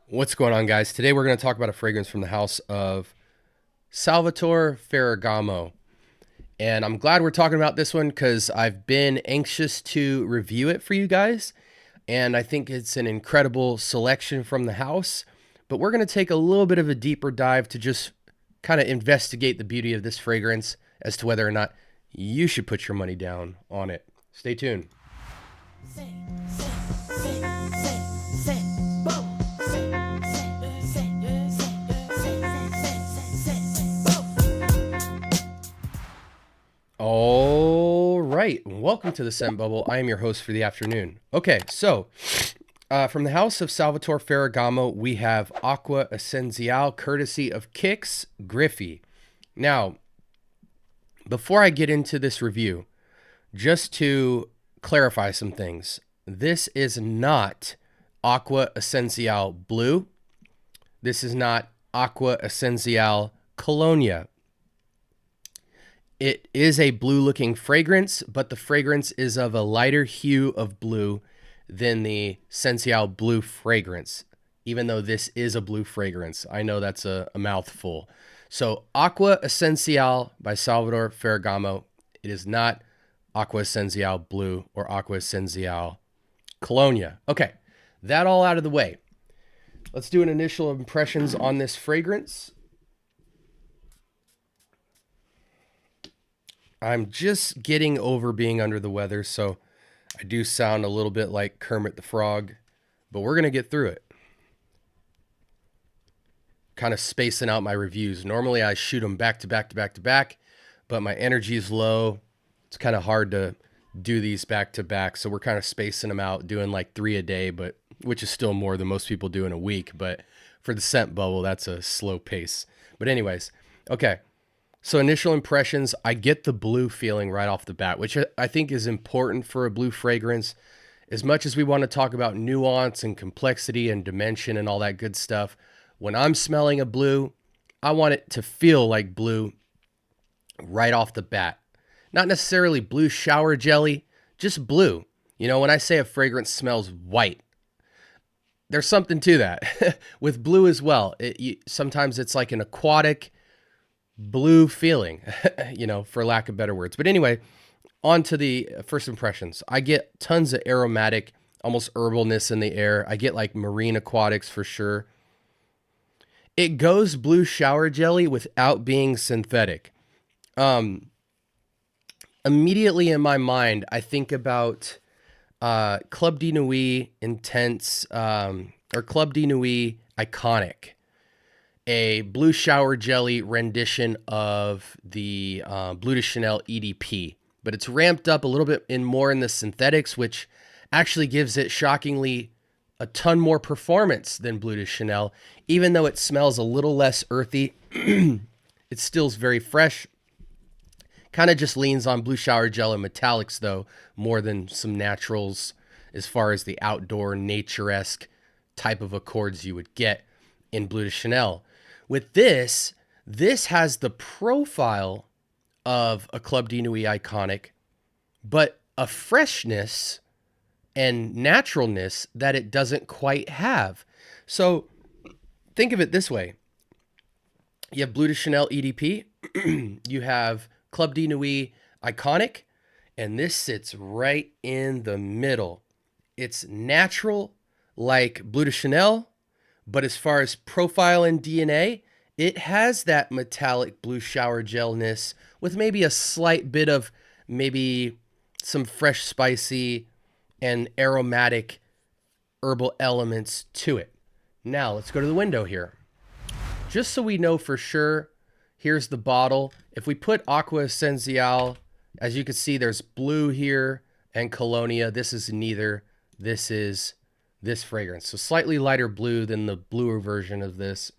What's going on, guys? Today we're going to talk about a fragrance from the house of Salvatore Ferragamo. And I'm glad we're talking about this one because I've been anxious to review it for you guys. And I think it's an incredible selection from the house. But we're going to take a little bit of a deeper dive to just kind of investigate the beauty of this fragrance as to whether or not you should put your money down on it. Stay tuned. All right, welcome to the Scent Bubble. I am your host for the afternoon. Okay, so from the house of Salvatore Ferragamo, we have Acqua Essenziale, courtesy of Kix Griffey. Now, before I get into this review, just to clarify some things, this is not Acqua Essenziale Blue. This is not Acqua Essenziale Colonia. It is a blue-looking fragrance, but the fragrance is of a lighter hue of blue than the Essenziale Blue fragrance, even though this is a blue fragrance. I know that's a mouthful. So Acqua Essenziale by Salvatore Ferragamo. It is not Acqua Essenziale Blue or Acqua Essenziale Colonia. Okay, that all out of the way. Let's do an initial impressions on this fragrance. I'm just getting over being under the weather, so I do sound a little bit like Kermit the Frog, but we're going to get through it. Kind of spacing out my reviews. Normally I shoot them back to back to back to back, but my energy is low. It's kind of hard to do these back to back, so we're kind of spacing them out, doing like 3 a day, but which is still more than most people do in a week, but for the Scent Bubble, that's a slow pace. But anyways, okay. So initial impressions, I get the blue feeling right off the bat, which I think is important for a blue fragrance. As much as we want to talk about nuance and complexity and dimension and all that good stuff, when I'm smelling a blue, I want it to feel like blue right off the bat. Not necessarily blue shower jelly, just blue. You know, when I say a fragrance smells white, there's something to that. With blue as well. Sometimes it's like an aquatic blue feeling, you know, for lack of better words. But anyway, on to the first impressions. I get tons of aromatic, almost herbalness in the air. I get like marine aquatics for sure. It goes blue shower jelly without being synthetic. Immediately in my mind, I think about Club de Nuit Intense or Club de Nuit Iconic, a blue shower jelly rendition of the Bleu de Chanel EDP, but it's ramped up a little bit more in the synthetics, which actually gives it shockingly a ton more performance than Bleu de Chanel. Even though it smells a little less earthy, it still is very fresh. Kind of just leans on blue shower gel and metallics though, more than some naturals as far as the outdoor nature-esque type of accords you would get in Bleu de Chanel. With this has the profile of a Club de Nuit Iconic, but a freshness and naturalness that it doesn't quite have. So think of it this way. You have Bleu de Chanel EDP, you have Club de Nuit Iconic, and this sits right in the middle. It's natural like Bleu de Chanel, but as far as profile and DNA, it has that metallic blue shower gelness with maybe a slight bit of maybe some fresh, spicy, and aromatic herbal elements to it. Now, let's go to the window here. Just so we know for sure, here's the bottle. If we put Acqua Essenziale, as you can see, there's blue here and Colonia. This is neither. This is this fragrance. So slightly lighter blue than the bluer version of this,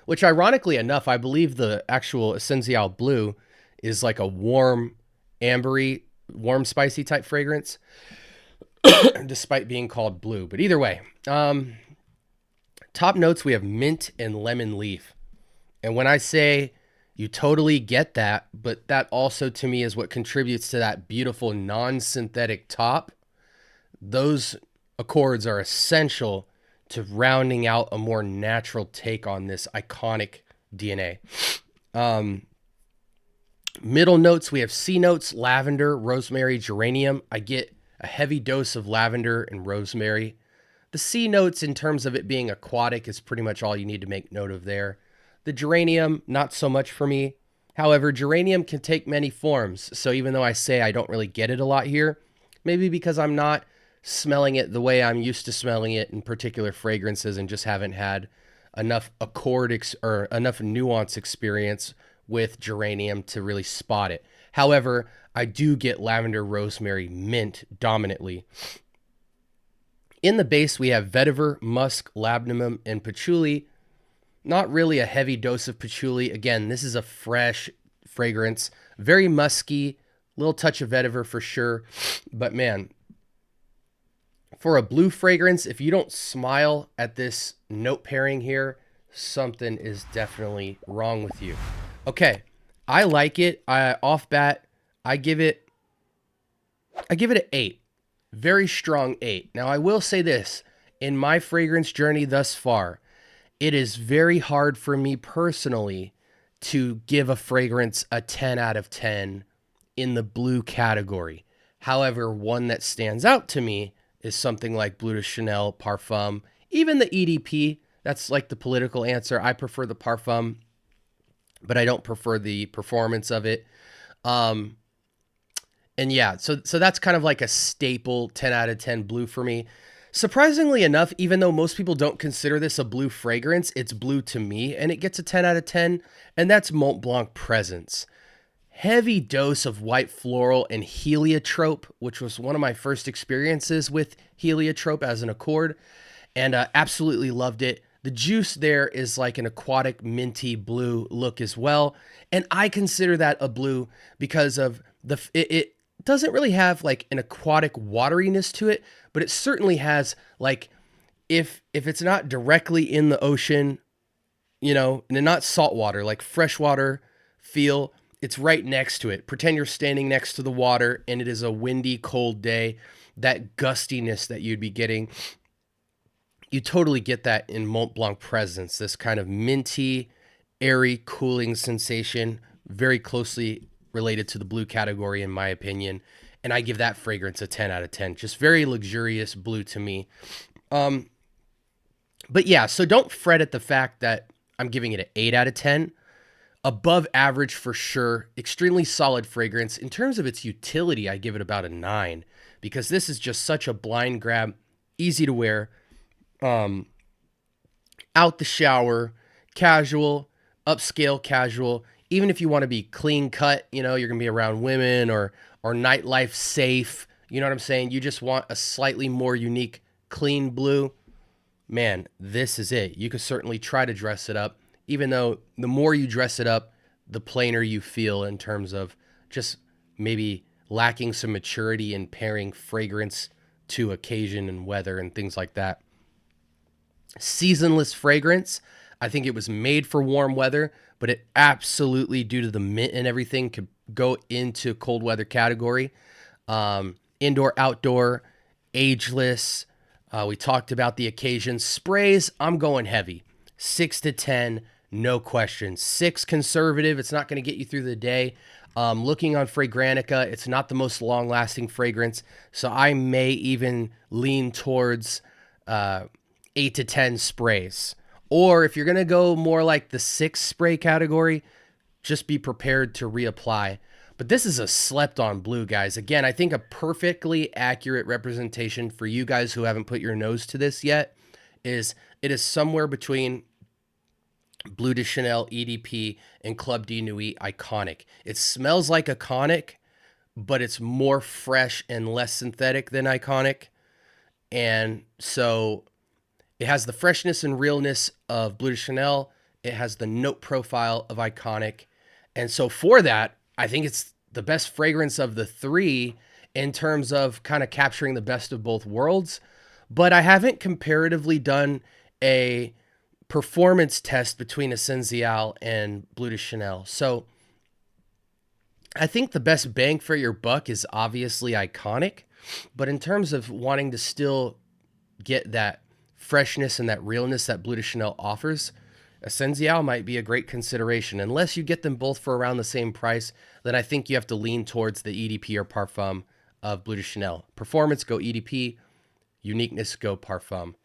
which ironically enough, I believe the actual Essenziale Blue is like a warm, ambery, warm, spicy type fragrance, despite being called blue. But either way, top notes, we have mint and lemon leaf. And when I say you totally get that, but that also to me is what contributes to that beautiful non-synthetic top. Those accords are essential to rounding out a more natural take on this iconic DNA. Middle notes, we have C notes, lavender, rosemary, geranium. I get a heavy dose of lavender and rosemary. The C notes, in terms of it being aquatic, is pretty much all you need to make note of there. The geranium, not so much for me. However, geranium can take many forms. So even though I say I don't really get it a lot here, maybe because I'm not smelling it the way I'm used to smelling it in particular fragrances and just haven't had enough or enough nuance experience with geranium to really spot it. However, I do get lavender, rosemary, mint dominantly. In the base, we have vetiver, musk, labdanum, and patchouli. Not really a heavy dose of patchouli. Again, this is a fresh fragrance, very musky, little touch of vetiver for sure. But man, for a blue fragrance, if you don't smile at this note pairing here, something is definitely wrong with you. Okay, I like it. Off bat, I give it an 8. Very strong 8. Now, I will say this. In my fragrance journey thus far, it is very hard for me personally to give a fragrance a 10 out of 10 in the blue category. However, one that stands out to me is something like Bleu de Chanel Parfum, even the EDP. That's like the political answer. I prefer the Parfum, but I don't prefer the performance of it. And yeah, so that's kind of like a staple 10 out of 10 blue for me. Surprisingly enough, even though most people don't consider this a blue fragrance, it's blue to me, and it gets a 10 out of 10, and that's Mont Blanc Presence. Heavy dose of white floral and heliotrope, which was one of my first experiences with heliotrope as an accord, and absolutely loved it. The juice there is like an aquatic minty blue look as well, and I consider that a blue because of it doesn't really have like an aquatic wateriness to it, but it certainly has like, if it's not directly in the ocean, you know, and not saltwater, like freshwater feel, it's right next to it. Pretend you're standing next to the water and it is a windy, cold day. That gustiness that you'd be getting, you totally get that in Mont Blanc Presence. This kind of minty, airy, cooling sensation, very closely related to the blue category in my opinion. And I give that fragrance a 10 out of 10. Just very luxurious blue to me. But yeah, so don't fret at the fact that I'm giving it an 8 out of 10. Above average for sure. Extremely solid fragrance. In terms of its utility, I give it about a 9 because this is just such a blind grab, easy to wear, out the shower, casual, upscale casual. Even if you want to be clean cut, you know, you're going to be around women or nightlife safe. You know what I'm saying? You just want a slightly more unique, clean blue. Man, this is it. You could certainly try to dress it up, even though the more you dress it up, the plainer you feel in terms of just maybe lacking some maturity in pairing fragrance to occasion and weather and things like that. Seasonless fragrance. I think it was made for warm weather, but it absolutely, due to the mint and everything, could go into cold weather category. Indoor, outdoor, ageless. We talked about the occasions. Sprays, I'm going heavy. 6 to 10, no question. 6 conservative. It's not going to get you through the day. Looking on Fragrantica, it's not the most long-lasting fragrance, so I may even lean towards 8 to 10 sprays. Or if you're going to go more like the 6 spray category, just be prepared to reapply. But this is a slept-on blue, guys. Again, I think a perfectly accurate representation for you guys who haven't put your nose to this yet is it is somewhere between Bleu de Chanel, EDP, and Club de Nuit Iconic. It smells like Iconic, but it's more fresh and less synthetic than Iconic. And so it has the freshness and realness of Bleu de Chanel. It has the note profile of Iconic. And so for that, I think it's the best fragrance of the 3 in terms of kind of capturing the best of both worlds. But I haven't comparatively done a performance test between Essenziale and Bleu de Chanel. So I think the best bang for your buck is obviously Iconic. But in terms of wanting to still get that freshness and that realness that Bleu de Chanel offers, Essenziale might be a great consideration. Unless you get them both for around the same price, then I think you have to lean towards the EDP or Parfum of Bleu de Chanel. Performance, go EDP. Uniqueness, go Parfum.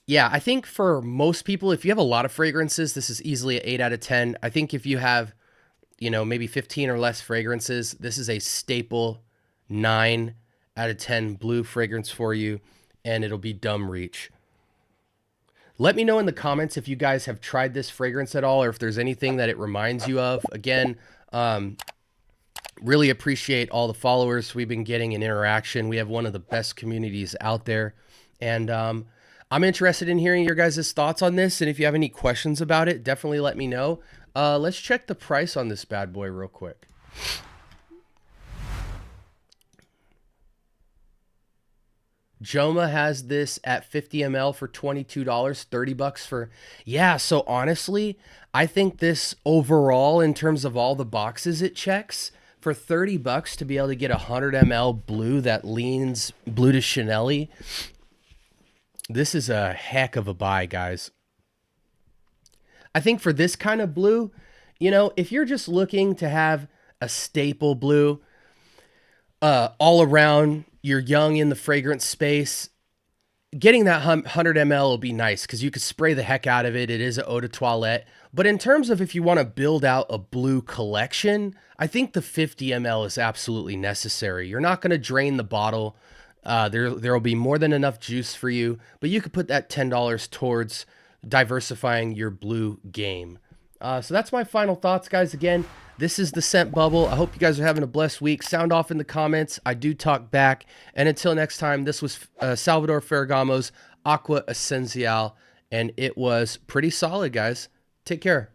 Yeah, I think for most people, if you have a lot of fragrances, this is easily an 8 out of 10. I think if you have, you know, maybe 15 or less fragrances, this is a staple 9 out of 10 blue fragrance for you, and it'll be dumb reach. Let me know in the comments if you guys have tried this fragrance at all, or if there's anything that it reminds you of. Again, really appreciate all the followers we've been getting in interaction. We have one of the best communities out there. And I'm interested in hearing your guys' thoughts on this. And if you have any questions about it, definitely let me know. Let's check the price on this bad boy real quick. Joma has this at 50 ml for $22, $30 for, yeah. So honestly, I think this overall, in terms of all the boxes it checks, for $30 to be able to get 100 ml blue that leans Bleu de Chanel-y, this is a heck of a buy, guys. I think for this kind of blue, you know, if you're just looking to have a staple blue, all around, you're young in the fragrance space, getting that 100 ml will be nice because you could spray the heck out of it. It is an eau de toilette. But in terms of if you want to build out a blue collection, I think the 50 ml is absolutely necessary. You're not going to drain the bottle. There will be more than enough juice for you, but you could put that $10 towards diversifying your blue game. So that's my final thoughts, guys. Again, this is the scent bubble. I hope you guys are having a blessed week. Sound off in the comments. I do talk back. And until next time, this was Salvatore Ferragamo's Acqua Essenziale, and it was pretty solid, guys. Take care.